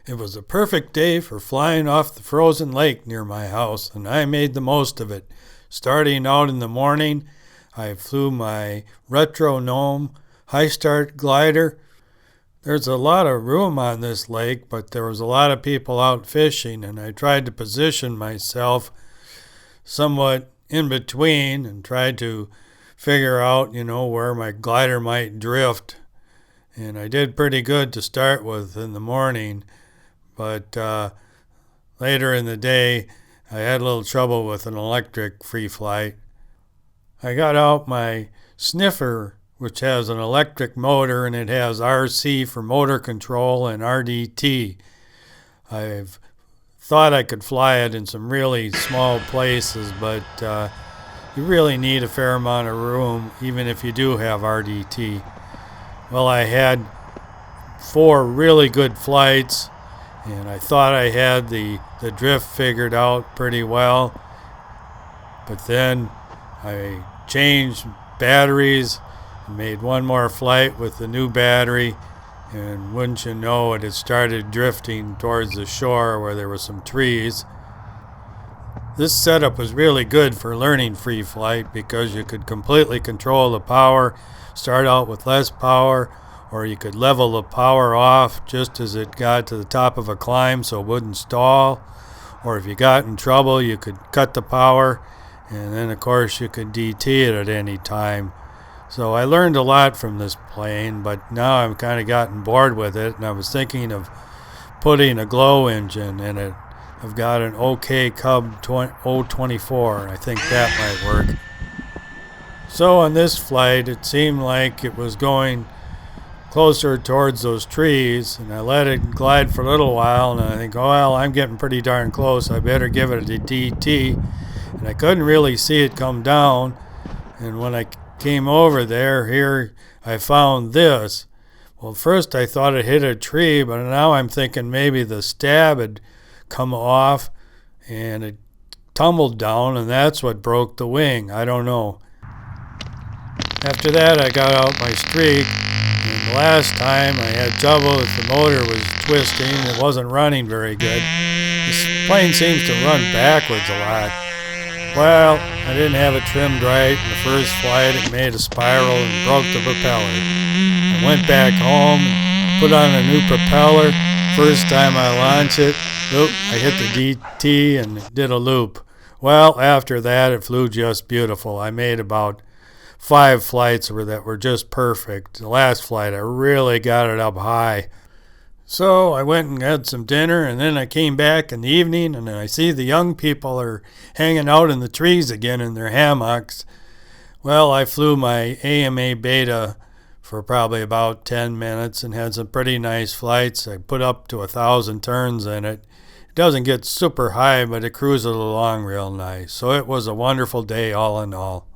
It was a perfect day for flying off the frozen lake near my house, and I made the most of it. Starting out in the morning, I flew my retro Gnome high start glider. There's a lot of room on this lake, but there was a lot of people out fishing, and I tried to position myself somewhat in between and tried to figure out, where my glider might drift. And I did pretty good to start with in the morning. But later in the day, I had a little trouble with an electric free flight. I got out my Sniffer, which has an electric motor, and it has RC for motor control and RDT. I've thought I could fly it in some really small places, but you really need a fair amount of room, even if you do have RDT. Well, I had 4 really good flights, and I thought I had the drift figured out pretty well. But then I changed batteries and made one more flight with the new battery, and wouldn't you know it, started drifting towards the shore where there were some trees. This setup was really good for learning free flight because you could completely control the power, start out with less power, or you could level the power off just as it got to the top of a climb so it wouldn't stall. Or if you got in trouble, you could cut the power, and then of course you could DT it at any time. So I learned a lot from this plane, but now I've kind of gotten bored with it, and I was thinking of putting a glow engine in it. I've got an OK Cub 024. I think that might work. So on this flight, it seemed like it was going closer towards those trees, and I let it glide for a little while, and I think, oh well, I'm getting pretty darn close, I better give it a DT. And I couldn't really see it come down, and when I came over there, here I found this. Well, first I thought it hit a tree, but now I'm thinking maybe the stab had come off and it tumbled down, and that's what broke the wing. I don't know. After that, I got out my streak. And the last time I had trouble with the motor was twisting. It wasn't running very good. This plane seems to run backwards a lot. Well, I didn't have it trimmed right. In the first flight, it made a spiral and broke the propeller. I went back home, put on a new propeller. First time I launched it, I hit the DT and it did a loop. Well, after that, it flew just beautiful. I made about 5 flights that were just perfect. The last flight, I really got it up high. So I went and had some dinner, and then I came back in the evening, and I see the young people are hanging out in the trees again in their hammocks. Well, I flew my AMA Beta for probably about 10 minutes and had some pretty nice flights. I put up to 1,000 turns in it. It doesn't get super high, but it cruises along real nice. So it was a wonderful day all in all.